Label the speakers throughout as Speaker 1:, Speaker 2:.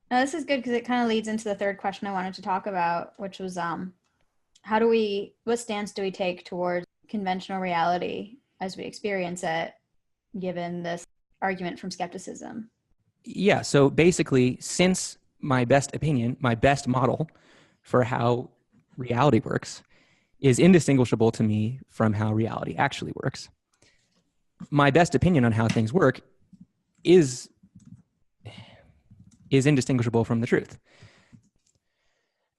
Speaker 1: Now, this is good because it kind of leads into the third question I wanted to talk about, which was what stance do we take towards conventional reality as we experience it, given this argument from skepticism?
Speaker 2: Yeah. So basically, since my best opinion, my best model for how reality works is indistinguishable to me from how reality actually works, my best opinion on how things work is indistinguishable from the truth,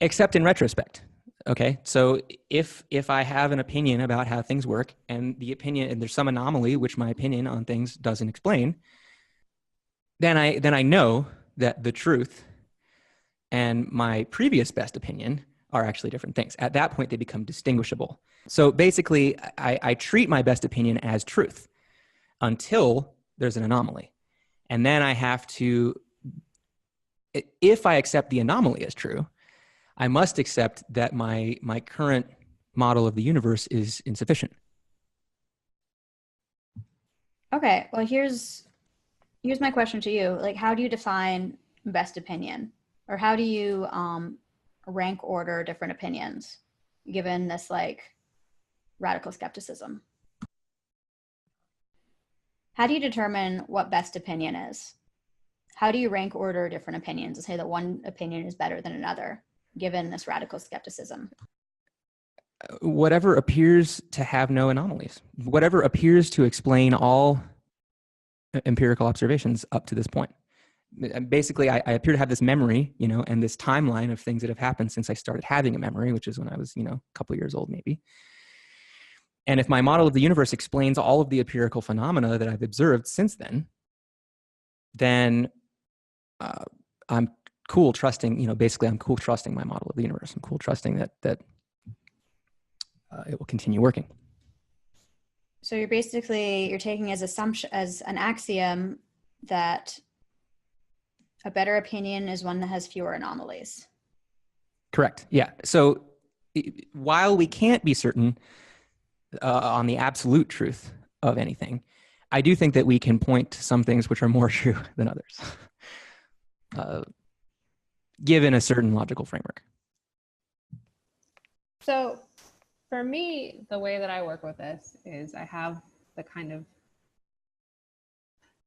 Speaker 2: except in retrospect. Okay, so if I have an opinion about how things work, and the opinion, and there's some anomaly which my opinion on things doesn't explain, then I know that the truth and my previous best opinion are actually different things. At that point, they become distinguishable. So basically, I treat my best opinion as truth until there's an anomaly. And then I have to, if I accept the anomaly as true, I must accept that my current model of the universe is insufficient.
Speaker 1: Okay, well, here's my question to you. Like, how do you define best opinion, or how do you rank order different opinions, given this like radical skepticism? How do you determine what best opinion is? How do you rank order different opinions and say that one opinion is better than another, given this radical skepticism?
Speaker 2: Whatever appears to have no anomalies, whatever appears to explain all empirical observations up to this point. Basically, I appear to have this memory, and this timeline of things that have happened since I started having a memory, which is when I was, a couple of years old, maybe. And if my model of the universe explains all of the empirical phenomena that I've observed since then I'm cool trusting, basically I'm cool trusting my model of the universe. I'm cool trusting that it will continue working.
Speaker 1: So you're taking as assumption, as an axiom, that a better opinion is one that has fewer anomalies.
Speaker 2: Correct. Yeah. So while we can't be certain on the absolute truth of anything, I do think that we can point to some things which are more true than others, given a certain logical framework.
Speaker 3: So for me, the way that I work with this is I have the kind of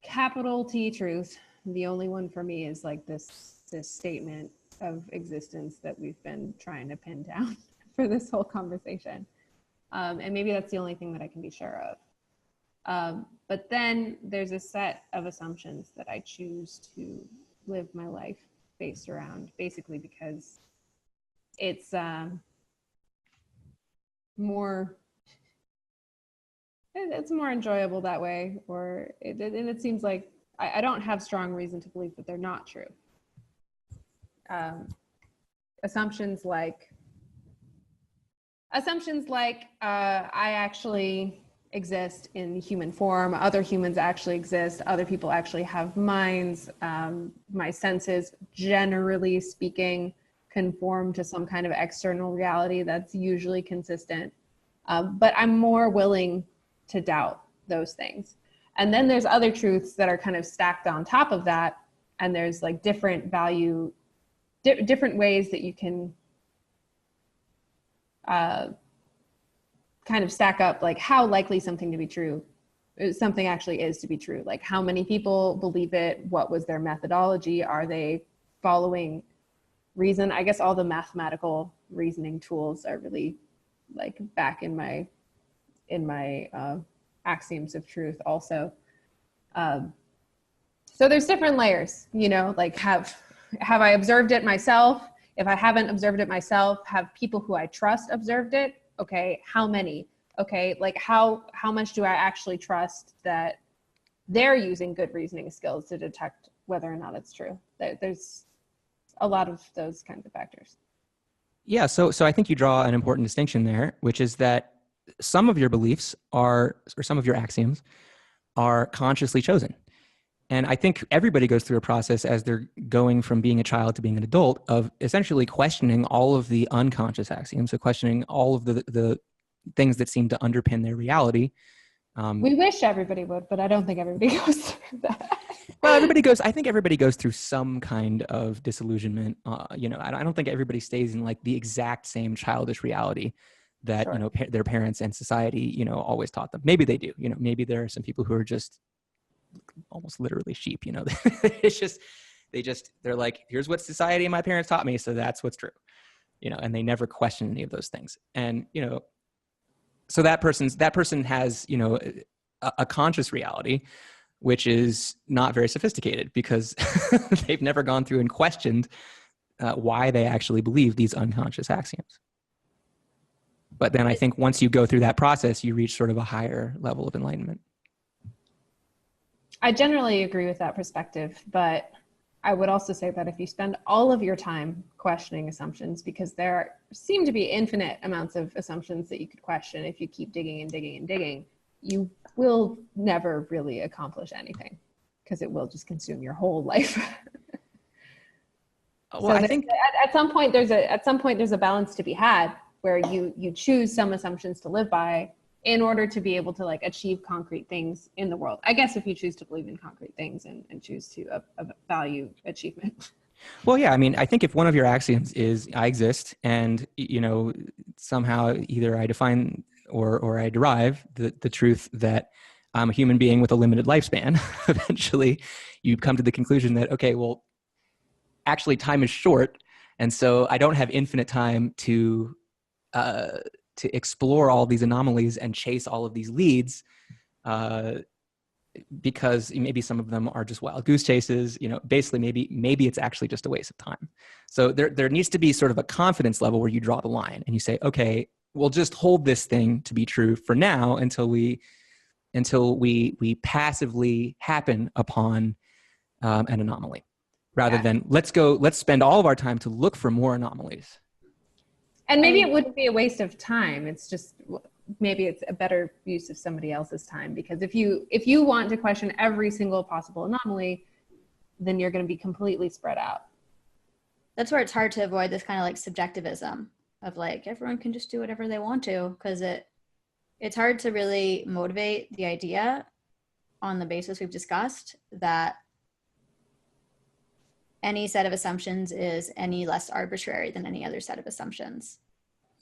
Speaker 3: capital T truth. The only one for me is like this statement of existence that we've been trying to pin down for this whole conversation. And maybe that's the only thing that I can be sure of. But then there's a set of assumptions that I choose to live my life based around, basically because it's more enjoyable that way, and it seems like I don't have strong reason to believe that they're not true. Assumptions like I actually exist in human form, other humans actually exist, other people actually have minds, my senses, generally speaking, conform to some kind of external reality that's usually consistent. But I'm more willing to doubt those things. And then there's other truths that are kind of stacked on top of that. And there's like different ways that you can kind of stack up like how likely something actually is to be true. Like how many people believe it? What was their methodology? Are they following reason? I guess all the mathematical reasoning tools are really like back in my axioms of truth also. So there's different layers, like have I observed it myself? If I haven't observed it myself, have people who I trust observed it? Okay, how many? Okay, like how much do I actually trust that they're using good reasoning skills to detect whether or not it's true? There's a lot of those kinds of factors.
Speaker 2: Yeah, so I think you draw an important distinction there, which is that some of your beliefs or some of your axioms are consciously chosen. And I think everybody goes through a process as they're going from being a child to being an adult of essentially questioning all of the unconscious axioms, so questioning all of the things that seem to underpin their reality.
Speaker 3: We wish everybody would, but I don't think everybody goes through that.
Speaker 2: Well, I think everybody goes through some kind of disillusionment. You know, I don't think everybody stays in like the exact same childish reality that,
Speaker 3: Sure.
Speaker 2: you know, their parents and society, you know, always taught them. Maybe they do, you know, maybe there are some people who are just almost literally sheep, you know, it's just, they're like, here's what society and my parents taught me. So that's what's true, you know, and they never question any of those things. And, you know, so that person has, you know, a conscious reality, which is not very sophisticated because they've never gone through and questioned why they actually believe these unconscious axioms. But then I think once you go through that process, you reach sort of a higher level of enlightenment.
Speaker 3: I generally agree with that perspective, but I would also say that if you spend all of your time questioning assumptions, because there seem to be infinite amounts of assumptions that you could question if you keep digging and digging and digging, you will never really accomplish anything because it will just consume your whole life.
Speaker 2: Well,
Speaker 3: So
Speaker 2: I think
Speaker 3: at some point there's a balance to be had where you choose some assumptions to live by in order to be able to like achieve concrete things in the world. I guess if you choose to believe in concrete things and choose to value achievement.
Speaker 2: Well, yeah, I mean, I think if one of your axioms is I exist and, you know, somehow either I define or I derive the truth that I'm a human being with a limited lifespan, eventually you come to the conclusion that, okay, well, actually time is short. And so I don't have infinite time to explore all these anomalies and chase all of these leads, because maybe some of them are just wild goose chases, you know, basically maybe it's actually just a waste of time. So there needs to be sort of a confidence level where you draw the line and you say, okay, we'll just hold this thing to be true for now until we passively happen upon an anomaly, rather than let's spend all of our time to look for more anomalies.
Speaker 3: And maybe it wouldn't be a waste of time. It's just, maybe it's a better use of somebody else's time, because if you want to question every single possible anomaly, then you're going to be completely spread out.
Speaker 1: That's where it's hard to avoid this kind of like subjectivism of like everyone can just do whatever they want to, because it's hard to really motivate the idea on the basis we've discussed that any set of assumptions is any less arbitrary than any other set of assumptions.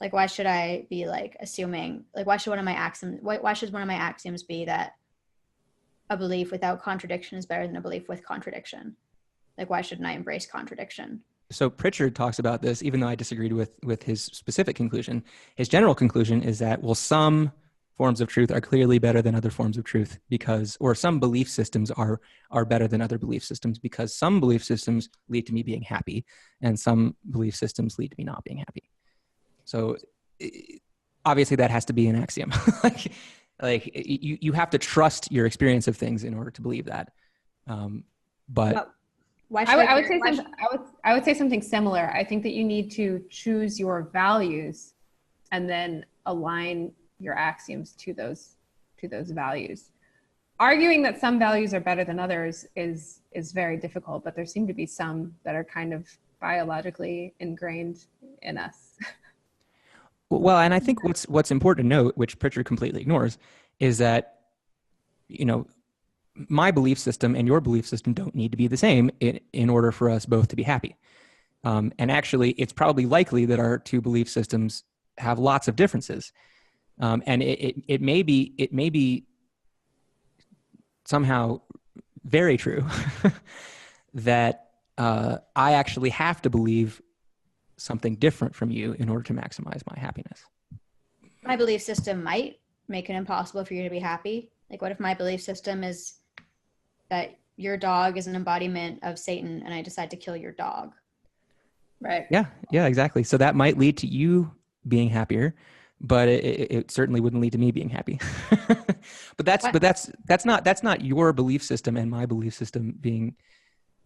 Speaker 1: Like, why should I be like assuming, like, why should one of my axioms be that a belief without contradiction is better than a belief with contradiction? Like, why shouldn't I embrace contradiction?
Speaker 2: So Pritchard talks about this, even though I disagreed with his specific conclusion. His general conclusion is that, well, some forms of truth are clearly better than other forms of truth or some belief systems are better than other belief systems because some belief systems lead to me being happy and some belief systems lead to me not being happy. So obviously that has to be an axiom. like you have to trust your experience of things in order to believe that. But
Speaker 3: I would say something similar. I think that you need to choose your values and then align your axioms to those values. Arguing that some values are better than others is very difficult, but there seem to be some that are kind of biologically ingrained in us.
Speaker 2: Well, and I think what's important to note, which Pritchard completely ignores, is that, you know, my belief system and your belief system don't need to be the same in order for us both to be happy. And actually, it's probably likely that our two belief systems have lots of differences. And it may be somehow very true that I actually have to believe something different from you in order to maximize my happiness.
Speaker 1: My belief system might make it impossible for you to be happy. Like, what if my belief system is that your dog is an embodiment of Satan and I decide to kill your dog?
Speaker 3: Right.
Speaker 2: Yeah, exactly. So that might lead to you being happier, but it certainly wouldn't lead to me being happy. but that's not your belief system and my belief system being,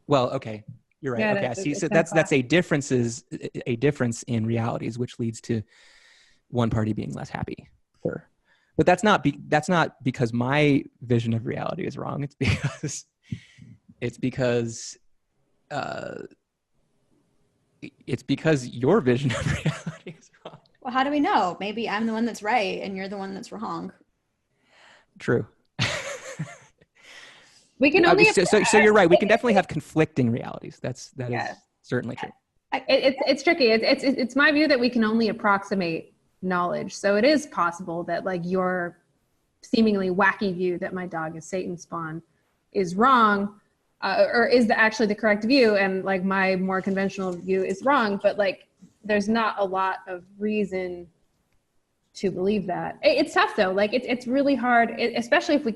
Speaker 2: well, okay. You're right.
Speaker 3: Yeah,
Speaker 2: okay, I see. So that's a difference in realities, which leads to one party being less happy. Sure. But that's not because my vision of reality is wrong. It's because your vision of reality is wrong.
Speaker 1: Well, how do we know? Maybe I'm the one that's right and you're the one that's wrong.
Speaker 2: True.
Speaker 3: We can only
Speaker 2: so you're right. We can definitely have conflicting realities. That
Speaker 3: Yeah.
Speaker 2: is certainly true.
Speaker 3: It's tricky. It's my view that we can only approximate knowledge. So it is possible that like your seemingly wacky view that my dog is Satan's spawn is wrong, or is actually the correct view, and like my more conventional view is wrong. But like, there's not a lot of reason to believe that. It's tough though. Like it's really hard, especially if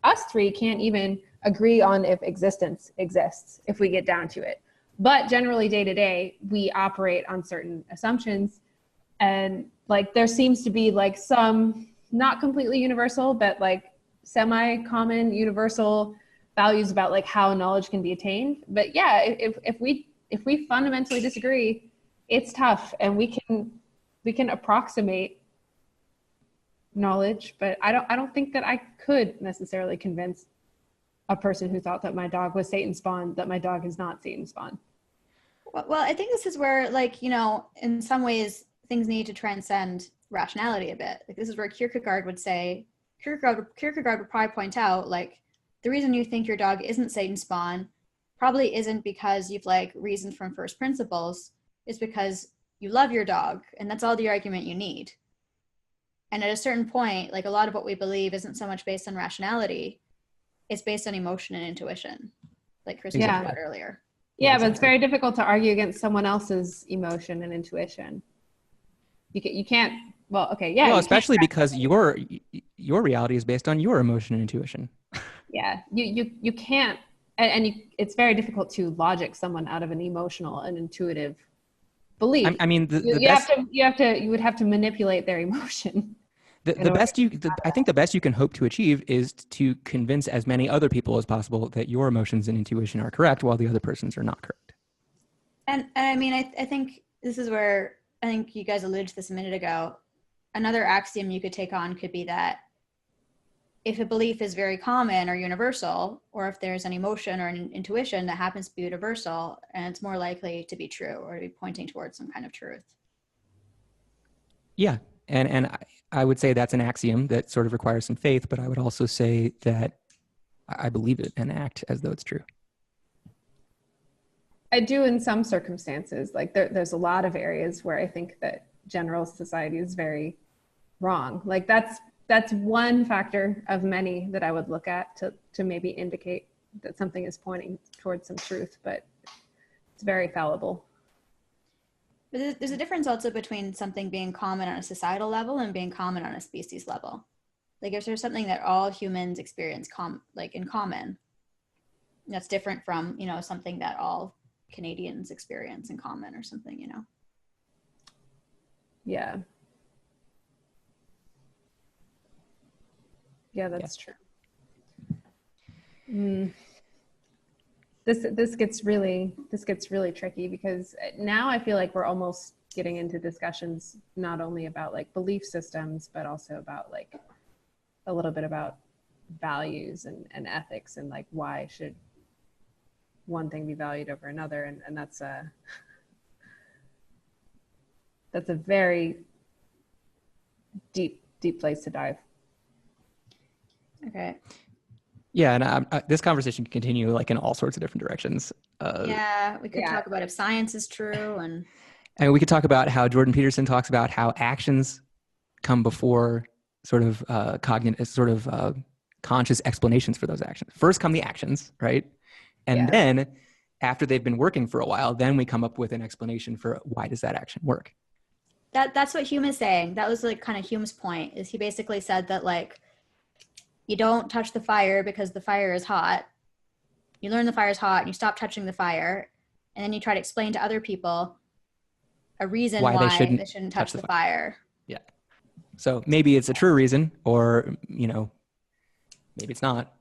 Speaker 3: us three can't even agree on if existence exists if we get down to it. But generally day to day, we operate on certain assumptions, and like there seems to be like some not completely universal, but like semi-common universal values about like how knowledge can be attained. But yeah, if we fundamentally disagree, it's tough, and we can approximate knowledge, but I don't think that I could necessarily convince a person who thought that my dog was Satan's spawn that my dog is not Satan's spawn.
Speaker 1: Well, I think this is where, like, you know, in some ways things need to transcend rationality a bit. Like, this is where Kierkegaard would probably point out, like, the reason you think your dog isn't Satan's spawn probably isn't because you've like reasoned from first principles. It's because you love your dog, and that's all the argument you need. And at a certain point, like, a lot of what we believe isn't so much based on rationality, it's based on emotion and intuition, like Chris talked about earlier.
Speaker 3: Yeah, but it's very difficult to argue against someone else's emotion and intuition. You can't. Well, okay, yeah.
Speaker 2: Well, especially because your reality is based on your emotion and intuition.
Speaker 3: Yeah, you can't, and it's very difficult to logic someone out of an emotional and intuitive belief.
Speaker 2: I mean,
Speaker 3: you would have to manipulate their emotion.
Speaker 2: I think the best you can hope to achieve is to convince as many other people as possible that your emotions and intuition are correct while the other person's are not correct.
Speaker 1: And I mean, I think this is where, I think you guys alluded to this a minute ago. Another axiom you could take on could be that if a belief is very common or universal, or if there's an emotion or an intuition that happens to be universal, and it's more likely to be true or to be pointing towards some kind of truth.
Speaker 2: Yeah. And I would say that's an axiom that sort of requires some faith, but I would also say that I believe it and act as though it's true.
Speaker 3: I do in some circumstances. Like there's a lot of areas where I think that general society is very wrong. Like that's one factor of many that I would look at to maybe indicate that something is pointing towards some truth, but it's very fallible.
Speaker 1: But there's a difference also between something being common on a societal level and being common on a species level. Like if there's something that all humans experience in common, that's different from, you know, something that all Canadians experience in common or something, you know?
Speaker 3: Yeah. Yeah, that's true. This gets really tricky, because now I feel like we're almost getting into discussions not only about like belief systems, but also about like a little bit about values and ethics, and like why should one thing be valued over another, and that's a very deep place to dive.
Speaker 1: Okay.
Speaker 2: Yeah, and this conversation can continue like in all sorts of different directions.
Speaker 1: We could talk about if science is true, and
Speaker 2: we could talk about how Jordan Peterson talks about how actions come before sort of conscious explanations for those actions. First come the actions, right? And then after they've been working for a while, then we come up with an explanation for why does that action work.
Speaker 1: That's what Hume is saying. That was like kind of Hume's point, is he basically said that like, you don't touch the fire because the fire is hot. You learn the fire is hot and you stop touching the fire. And then you try to explain to other people a reason why they shouldn't touch the fire.
Speaker 2: Yeah. So maybe it's a true reason, or, you know, maybe it's not.